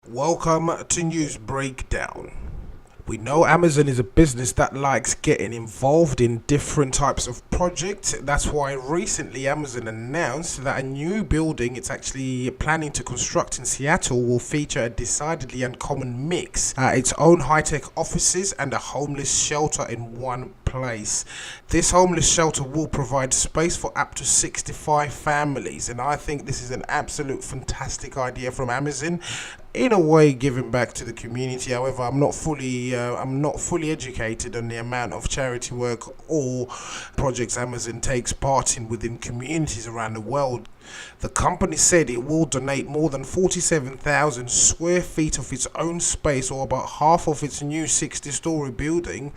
Welcome to News Breakdown. We know Amazon is a business that likes getting involved in different types of projects. That's why recently Amazon announced that a new building it's actually planning to construct in Seattle will feature a decidedly uncommon mix. Its own high-tech offices and a homeless shelter in one place. This homeless shelter will provide space for up to 65 families, and I think this is an absolute fantastic idea from Amazon. In a way, giving back to the community. However, I'm not fully educated on the amount of charity work or projects Amazon takes part in within communities around the world. The company said it will donate more than 47,000 square feet of its own space, or about half of its new 60-story building,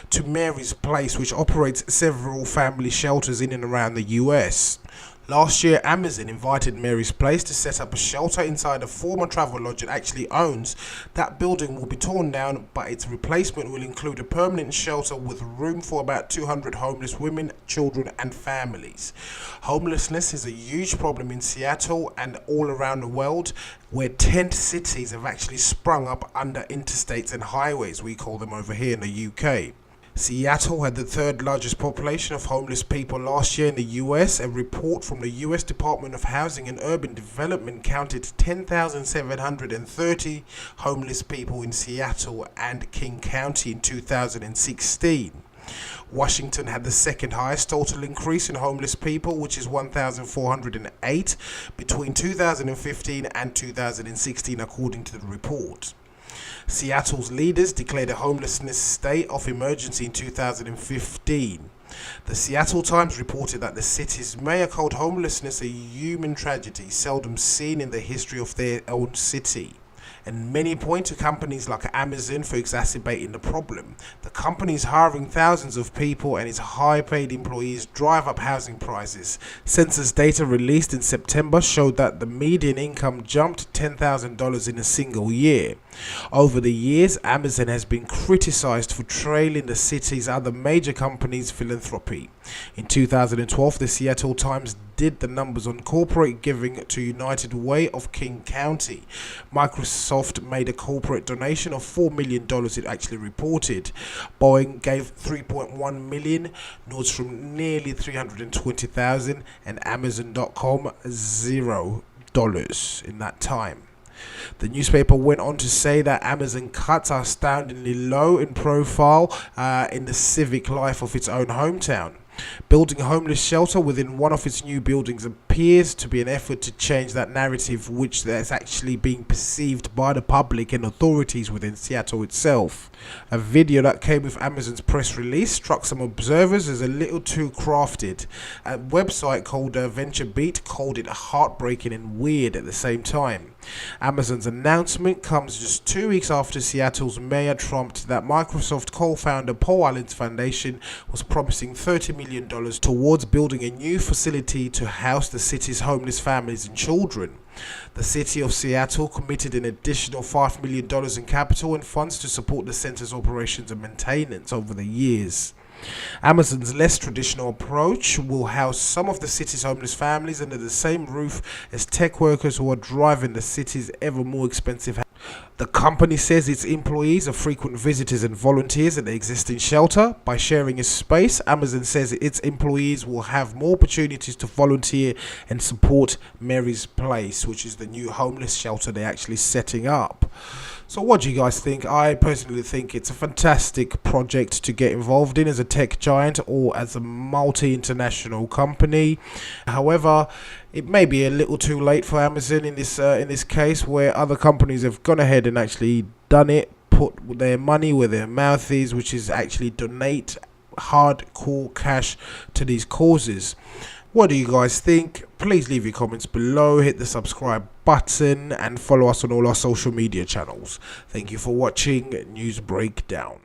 to Mary's Place, which operates several family shelters in and around the US. Last year, Amazon invited Mary's Place to set up a shelter inside a former travel lodge it actually owns. That building will be torn down, but its replacement will include a permanent shelter with room for about 200 homeless women, children and families. Homelessness is a huge problem in Seattle and all around the world, where tent cities have actually sprung up under interstates and highways, we call them over here in the UK. Seattle had the third largest population of homeless people last year in the US. A report from the US Department of Housing and Urban Development counted 10,730 homeless people in Seattle and King County in 2016. Washington had the second highest total increase in homeless people, which is 1,408 between 2015 and 2016, according to the report. Seattle's leaders declared a homelessness state of emergency in 2015. The Seattle Times reported that the city's mayor called homelessness a human tragedy seldom seen in the history of their own city. And many point to companies like Amazon for exacerbating the problem. The company is hiring thousands of people, and its high-paid employees drive up housing prices. Census data released in September showed that the median income jumped $10,000 in a single year. Over the years, Amazon has been criticized for trailing the city's other major companies' philanthropy. In 2012, the Seattle Times did the numbers on corporate giving to United Way of King County. Microsoft made a corporate donation of $4 million, it actually reported. Boeing gave $3.1 million, Nordstrom nearly $320,000, and Amazon.com $0 in that time. The newspaper went on to say that Amazon cuts are astoundingly low in profile in the civic life of its own hometown. Building a homeless shelter within one of its new buildings appears to be an effort to change that narrative, which is actually being perceived by the public and authorities within Seattle itself. A video that came with Amazon's press release struck some observers as a little too crafted. A website called VentureBeat called it heartbreaking and weird at the same time. Amazon's announcement comes just 2 weeks after Seattle's mayor trumped that Microsoft co-founder Paul Allen's foundation was promising $30 million towards building a new facility to house the city's homeless families and children. The city of Seattle committed an additional $5 million in capital and funds to support the center's operations and maintenance over the years. Amazon's less traditional approach will house some of the city's homeless families under the same roof as tech workers who are driving the city's ever more expensive. The company says its employees are frequent visitors and volunteers at the existing shelter. By sharing its space, Amazon says its employees will have more opportunities to volunteer and support Mary's Place, which is the new homeless shelter they're actually setting up. So what do you guys think? I personally think it's a fantastic project to get involved in as a tech giant or as a multi-international company. However, it may be a little too late for Amazon in this case, where other companies have gone ahead and actually done it, put their money where their mouth is, which is actually donate hardcore cash to these causes. What do you guys think? Please leave your comments below, hit the subscribe button and follow us on all our social media channels. Thank you for watching News Breakdown.